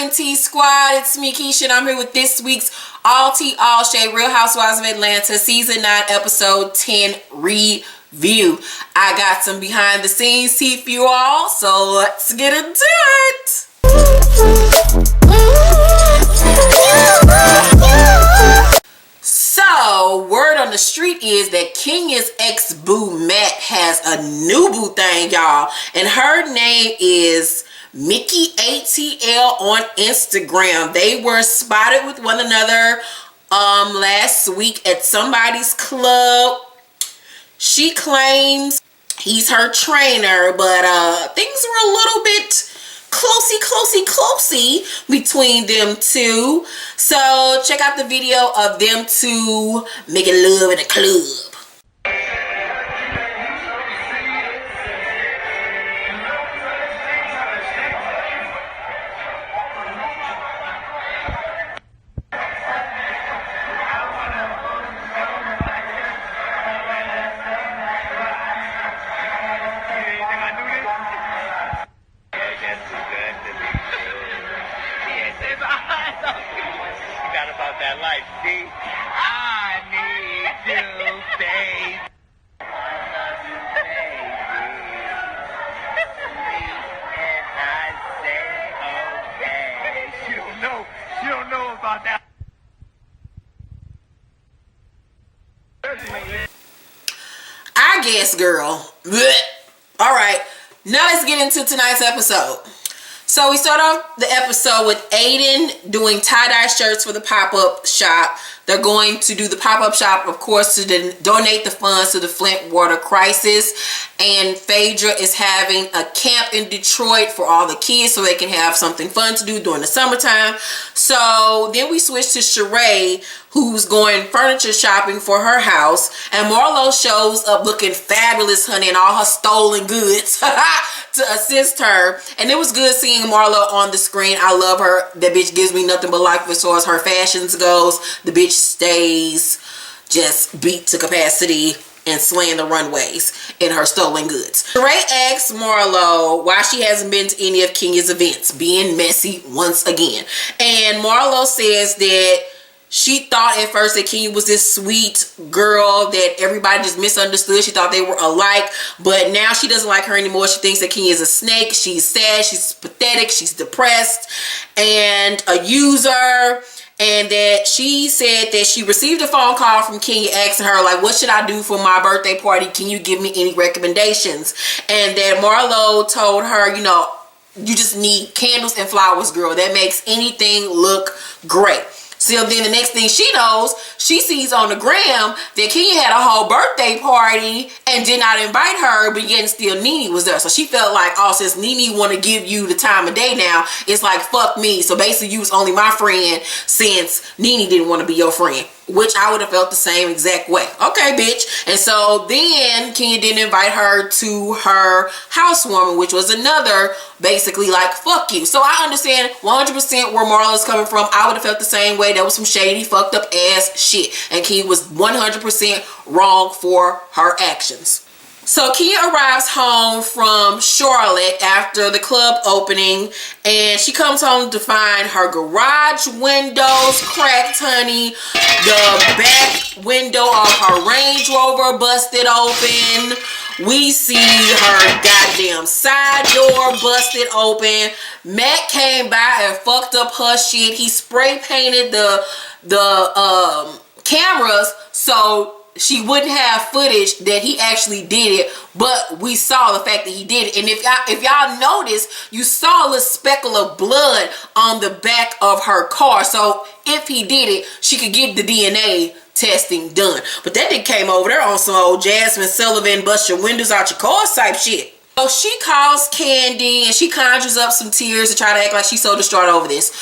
poppin' T Squad? It's me, Keisha, and I'm here with this week's All Tea, All Shade Real Housewives of Atlanta Season 9, Episode 10 review. I got some behind the scenes tea for you all, so let's get into it. So, word on the street is that Kenya's ex-boo Matt has a new boo thing, y'all, and her name is Mickey ATL on Instagram. They were spotted with one another last week at somebody's club. She claims he's her trainer, but things were a little bit closey between them two. So check out the video of them two making love in a club. About that life, see? I need you, babe. I love you, baby. And I say, okay. She don't know about that. I guess, girl. Blech. All right, now let's get into tonight's episode. So we start off the episode with Aiden doing tie-dye shirts for the pop-up shop. They're going to do the pop-up shop, of course, to donate the funds to the Flint water crisis. And Pheadra is having a camp in Detroit for all the kids so they can have something fun to do during the summertime. So then we switch to Sheree, who's going furniture shopping for her house. And Marlo shows up looking fabulous, honey, and all her stolen goods to assist her. And it was good seeing Marlo on the screen. I love her. That bitch gives me nothing but life as far as her fashions goes. The bitch stays just beat to capacity and slaying the runways in her stolen goods. Sheree asks Marlo why she hasn't been to any of Kenya's events, being messy once again. And Marlo says that she thought at first that Kenya was this sweet girl that everybody just misunderstood. She thought they were alike, but now she doesn't like her anymore. She thinks that Kenya is a snake. She's sad, she's pathetic, she's depressed, and a user. And that she said that she received a phone call from Kenya asking her, like, what should I do for my birthday party? Can you give me any recommendations? And that Marlo told her, you know, you just need candles and flowers, girl. That makes anything look great. So then the next thing she knows, she sees on the gram that Kenya had a whole birthday party and did not invite her, but yet still Nene was there. So she felt like, oh, since Nene want to give you the time of day now, it's like, fuck me. So basically you was only my friend since Nene didn't want to be your friend, which I would have felt the same exact way. Okay, bitch. And so then Kenya didn't invite her to her housewarming, which was another basically like, fuck you. So I understand 100% where Marlo's coming from. I would have felt the same way. That was some shady, fucked up ass shit. And Kenya was 100% wrong for her actions. So Kenya arrives home from Charlotte after the club opening, and she comes home to find her garage windows cracked, honey. The back window of her Range Rover busted open. We see her goddamn side door busted open. Matt came by and fucked up her shit. He spray painted the cameras so she wouldn't have footage that he actually did it, but we saw the fact that he did it. And if y'all notice, you saw a little speckle of blood on the back of her car. So if he did it, she could get the DNA testing done. But that thing came over there on some old Jasmine Sullivan bust your windows out your car type shit. So she calls Candy and she conjures up some tears to try to act like she's so distraught over this.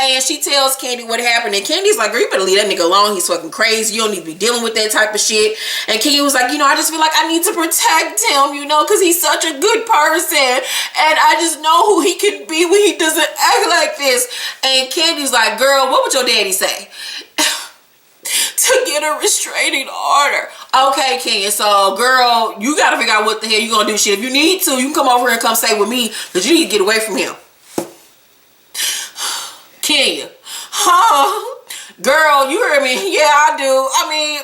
And she tells Candy what happened. And Candy's like, girl, you better leave that nigga alone. He's fucking crazy. You don't need to be dealing with that type of shit. And Candy was like, you know, I just feel like I need to protect him, you know, because he's such a good person. And I just know who he can be when he doesn't act like this. And Candy's like, girl, what would your daddy say? To get a restraining order. Okay, Kenya, so girl, you gotta figure out what the hell you gonna do. Shit, if you need to, you can come over here and come stay with me, because you need to get away from him. Kenya. Oh, girl, you heard me. Yeah, I do. I mean,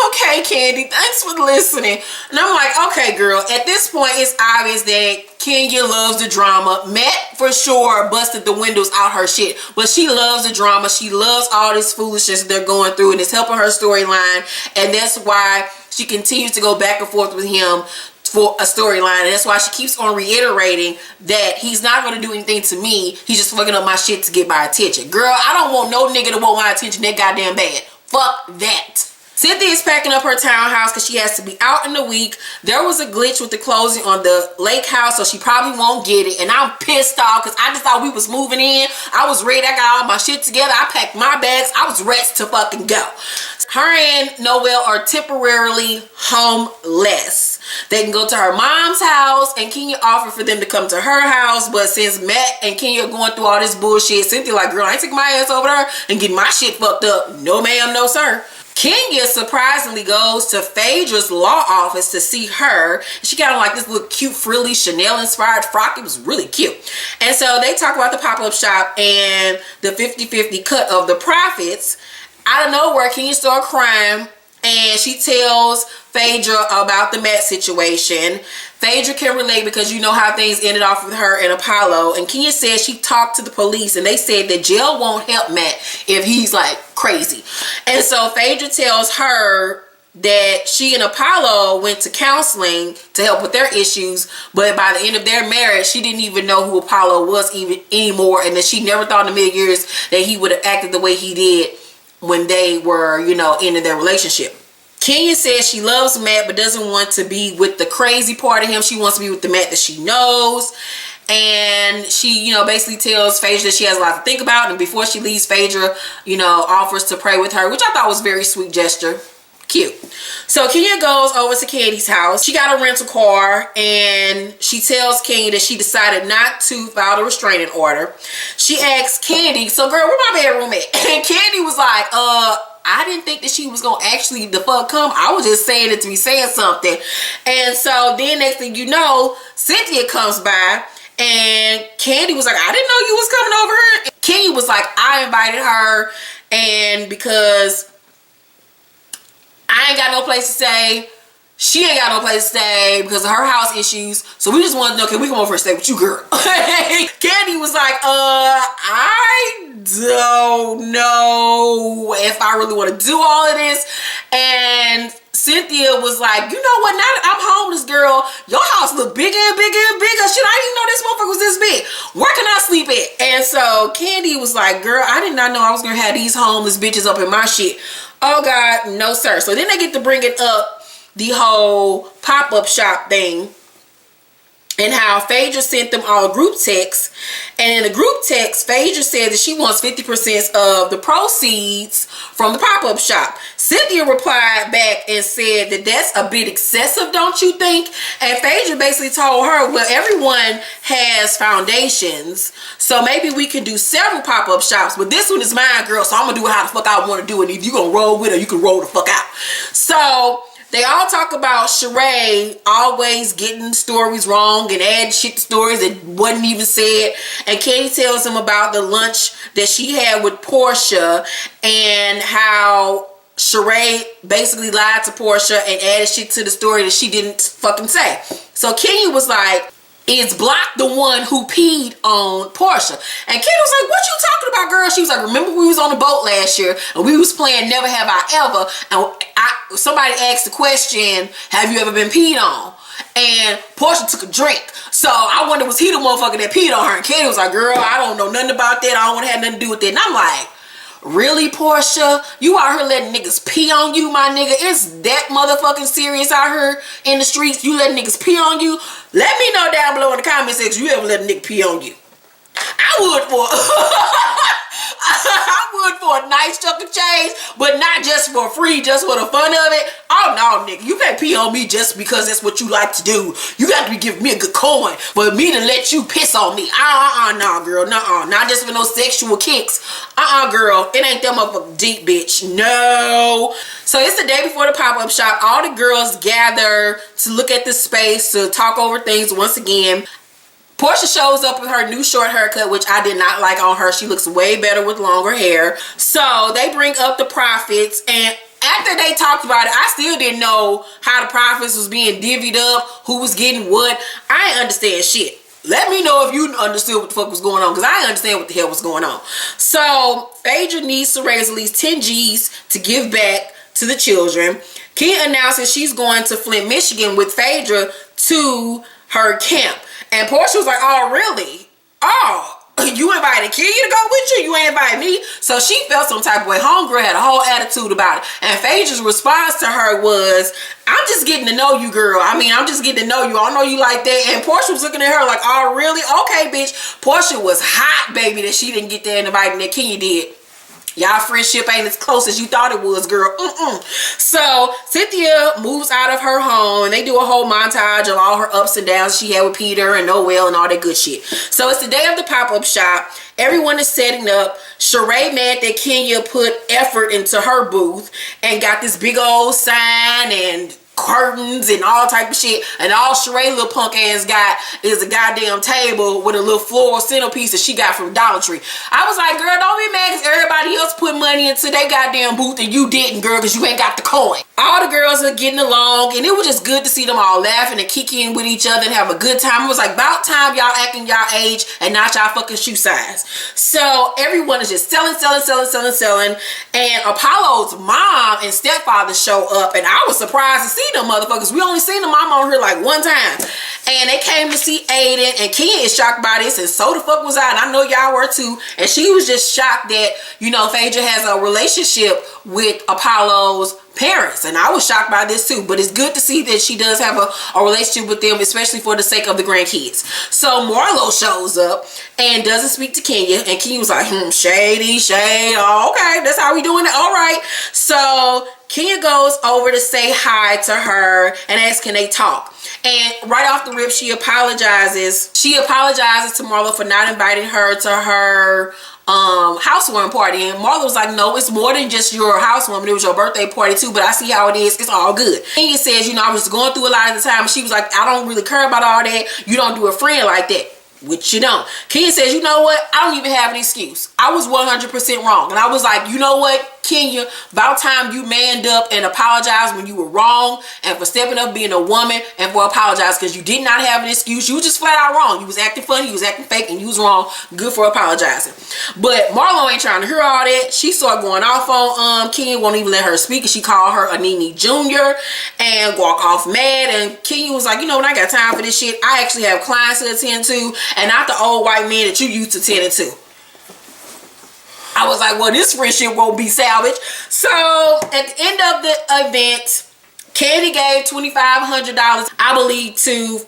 okay, Candy, thanks for listening. And I'm like, okay, girl, at this point, it's obvious that Kenya loves the drama. Matt, for sure, busted the windows out her shit. But she loves the drama. She loves all this foolishness they're going through, and it's helping her storyline. And that's why she continues to go back and forth with him for a storyline. And that's why she keeps on reiterating that he's not going to do anything to me. He's just fucking up my shit to get my attention. Girl, I don't want no nigga to want my attention that goddamn bad. Fuck that. Cynthia is packing up her townhouse because she has to be out in the week. There was a glitch with the closing on the lake house, so she probably won't get it. And I'm pissed off because I just thought we was moving in. I was ready. I got all my shit together. I packed my bags. I was ready to fucking go. Her and Noel are temporarily homeless. They can go to her mom's house, and Kenya offered for them to come to her house. But since Matt and Kenya are going through all this bullshit, Cynthia like, girl, I ain't taking my ass over there and getting my shit fucked up. No ma'am, no sir. Kenya surprisingly goes to Phedra's law office to see her. She got on like this little cute frilly Chanel inspired frock. It was really cute. And so they talk about the pop-up shop and the 50-50 cut of the profits. Out of nowhere, Kenya starts crying, and she tells Pheadra about the Matt situation. Pheadra can relate because you know how things ended off with her and Apollo. And Kenya says she talked to the police, and they said that jail won't help Matt if he's like crazy. And so Pheadra tells her that she and Apollo went to counseling to help with their issues, but by the end of their marriage, she didn't even know who Apollo was even anymore, and that she never thought in a million years that he would have acted the way he did when they were, you know, ending their relationship. Kenya says she loves Matt but doesn't want to be with the crazy part of him. She wants to be with the Matt that she knows. And she, you know, basically tells Pheadra that she has a lot to think about. And before she leaves, Pheadra, you know, offers to pray with her, which I thought was a very sweet gesture. Cute. So Kenya goes over to Candy's house. She got a rental car, and she tells Kenya that she decided not to file a restraining order. She asks Candy, so girl, where my bedroom at? And Candy was like, I didn't think that she was gonna actually the fuck come. I was just saying it to be saying something. And so then next thing you know, Cynthia comes by, and Candy was like, I didn't know you was coming over here. And Kenya was like, I invited her, and because I ain't got no place to stay, she ain't got no place to stay because of her house issues. So we just wanted to know, can we come over and stay with you, girl? Candy was like, I don't know if I really want to do all of this. And Cynthia was like, you know what, now that I'm homeless, girl, your house look bigger and bigger and bigger. Shit, I didn't even know this motherfucker was this big. Where can I sleep at? And so Candy was like, girl, I did not know I was gonna have these homeless bitches up in my shit. Oh God, no sir. So then they get to bringing up the whole pop-up shop thing, and how Pheadra sent them all group texts. And in the group text, Pheadra said that she wants 50% of the proceeds from the pop-up shop. Cynthia replied back and said that that's a bit excessive, don't you think? And Pheadra basically told her, well, everyone has foundations, so maybe we can do several pop-up shops, but this one is mine, girl, so I'm gonna do it how the fuck I want to do it. If you gonna roll with her, you can roll the fuck out. So they all talk about Sheree always getting stories wrong and adding shit to stories that wasn't even said. And Katie tells them about the lunch that she had with Portia and how Sheree basically lied to Portia and added shit to the story that she didn't fucking say. So Kenya was like, is Block the one who peed on Portia? And Kenya was like, what you talking about, girl? She was like, remember we was on the boat last year and we was playing Never Have I Ever, and somebody asked the question, have you ever been peed on? And Portia took a drink. So I wonder, was he the motherfucker that peed on her? And Kenya was like, girl, I don't know nothing about that. I don't want to have nothing to do with that. And I'm like, really, Portia? You out here letting niggas pee on you, my nigga? It's that motherfucking serious out here in the streets? You letting niggas pee on you? Let me know down below in the comment section, you ever let a nigga pee on you? I would for I would for a nice chunk of change, but not just for free, just for the fun of it. Oh no, nigga, you can't pee on me just because that's what you like to do. You got to be giving me a good coin for me to let you piss on me. Nah, girl, nah, not just for no sexual kicks. Girl, it ain't that motherfucking deep, bitch. No. So it's the day before the pop-up shop. All the girls gather to look at the space, to talk over things once again. Portia shows up with her new short haircut, which I did not like on her. She looks way better with longer hair. So they bring up the profits, and after they talked about it, I still didn't know how the profits was being divvied up, who was getting what. I ain't understand shit. Let me know if you understood what the fuck was going on, because I didn't understand what the hell was going on. So Pheadra needs to raise at least 10 G's to give back to the children. Kenya announces she's going to Flint, Michigan with Pheadra to her camp. And Portia was like, oh, really? Oh, you invited Kenya to go with you? You ain't invited me? So she felt some type of way. Homegirl had a whole attitude about it. And Phedra's response to her was, I'm just getting to know you, girl. I mean, I'm just getting to know you. I don't know you like that. And Portia was looking at her like, oh, really? Okay, bitch. Portia was hot, baby, that she didn't get that invite and that Kenya did. Y'all friendship ain't as close as you thought it was, girl. So Cynthia moves out of her home, and they do a whole montage of all her ups and downs she had with Peter and Noel and all that good shit. So it's the day of the pop-up shop. Everyone is setting up. Sheree mad that Kenya put effort into her booth and got this big old sign and curtains and all type of shit, and all Sheree little punk ass got is a goddamn table with a little floral centerpiece that she got from Dollar Tree. I was like, girl, don't be mad because everybody else put money into their goddamn booth and you didn't, girl, because you ain't got the coin. All the girls are getting along, and it was just good to see them all laughing and kicking with each other and have a good time. It was like about time y'all acting y'all age and not y'all fucking shoe size. So everyone is just selling, and Apollo's mom and stepfather show up, and I was surprised to see them motherfuckers. We only seen the mama on here like one time, and they came to see Aiden, and Kenya is shocked by this, and so the fuck was I, and I know y'all were too. And she was just shocked that, you know, Pheadra has a relationship with Apollo's parents, and I was shocked by this too. But it's good to see that she does have a relationship with them, especially for the sake of the grandkids. So Marlo shows up and doesn't speak to Kenya, and Kenya was like, shady shade. Oh, okay, that's how we doing it. All right. So Kenya goes over to say hi to her and asks, can they talk? And right off the rip, she apologizes. She apologizes to Marlo for not inviting her to her housewarming party. And Marlo was like, no, it's more than just your housewarming. It was your birthday party too, but I see how it is. It's all good. Kenya says, you know, I was going through a lot of the time. She was like, I don't really care about all that. You don't do a friend like that. Which you don't. Kenya says, you know what? I don't even have an excuse. I was 100% wrong. And I was like, you know what, Kenya, about time you manned up and apologized when you were wrong, and for stepping up being a woman and for apologizing, because you did not have an excuse. You were just flat out wrong. You was acting funny, you was acting fake, and you was wrong. Good for apologizing. But Marlo ain't trying to hear all that. She started going off on Kenya, won't even let her speak, and she called her a Nene Jr. and walk off mad. And Kenya was like, you know what, I got time for this shit. I actually have clients to attend to, and not the old white man that you used to tend to. I was like, well, this friendship won't be salvaged. So at the end of the event, Candy gave $2,500, I believe, to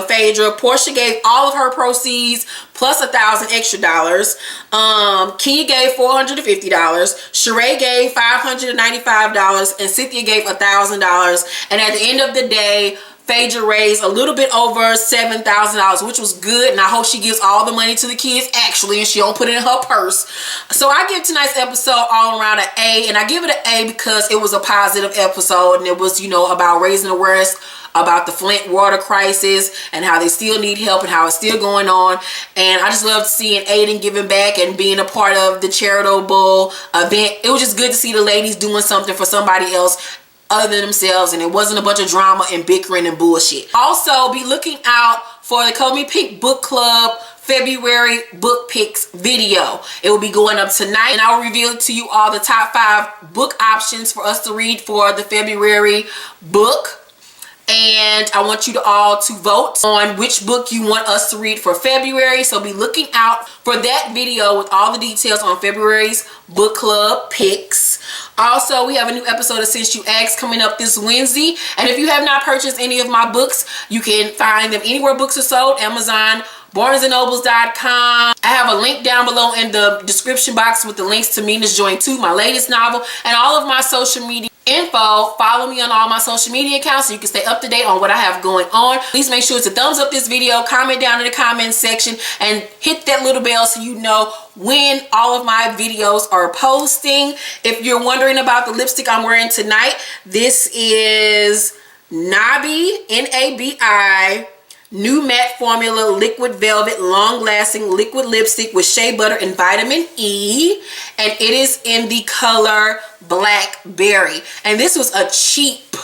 Pheadra. Portia gave all of her proceeds plus $1,000 extra dollars. Kenya gave $450. Sheree gave $595, and Cynthia gave $1,000. And at the end of the day, Pheadra raised a little bit over $7,000, which was good, and I hope she gives all the money to the kids actually, and she don't put it in her purse. So I give tonight's episode all around an A, and I give it an A because it was a positive episode, and it was, you know, about raising awareness about the Flint water crisis and how they still need help and how it's still going on. And I just loved seeing Aiden giving back and being a part of the charitable event. It was just good to see the ladies doing something for somebody else other than themselves, and it wasn't a bunch of drama and bickering and bullshit. Also, be looking out for the Color Me Pink Book Club February book picks video. It will be going up tonight, and I will reveal to you all the top 5 book options for us to read for the February book. And I want you all to vote on which book you want us to read for February. So be looking out for that video with all the details on February's book club picks. Also, we have a new episode of Since You Asked coming up this Wednesday. And if you have not purchased any of my books, you can find them anywhere books are sold. Amazon, BarnesandNobles.com. I have a link down below in the description box with the links to Mina's Joint 2, my latest novel, and all of my social media info. Follow me on all my social media accounts so you can stay up to date on what I have going on. Please make sure to thumbs up this video, comment down in the comment section, and hit that little bell so you know when all of my videos are posting. If you're wondering about the lipstick I'm wearing tonight, this is Nabi, N-A-B-I, new matte formula liquid velvet long lasting liquid lipstick with shea butter and vitamin E, and it is in the color Blackberry. And this was a cheap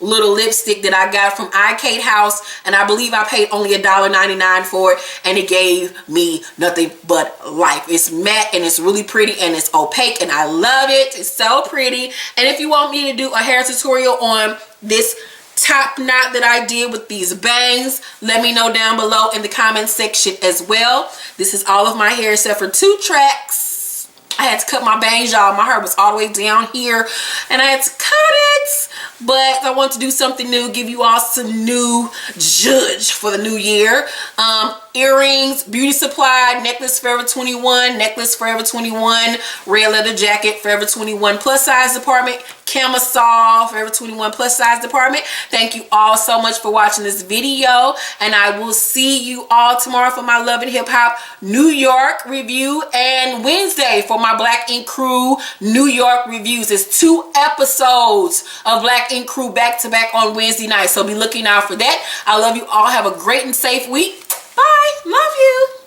little lipstick that I got from iKate House, and I believe I paid only $1.99 for it, and it gave me nothing but life. It's matte and it's really pretty and it's opaque and I love it. It's so pretty. And if you want me to do a hair tutorial on this top knot that I did with these bangs, let me know down below in the comment section as well. This is all of my hair except for 2 tracks. I had to cut my bangs, y'all. My hair was all the way down here and I had to cut it, but I want to do something new, give you all some new judge for the new year. Earrings, beauty supply, necklace Forever 21, necklace Forever 21, red leather jacket Forever 21 plus size department, camisole Forever 21 plus size department. Thank you all so much for watching this video, and I will see you all tomorrow for my Love and Hip Hop New York review, and Wednesday for my Black Ink Crew New York reviews. It's 2 episodes of Black Ink Crew back to back on Wednesday night, so be looking out for that. I love you all. Have a great and safe week. Bye. Love you.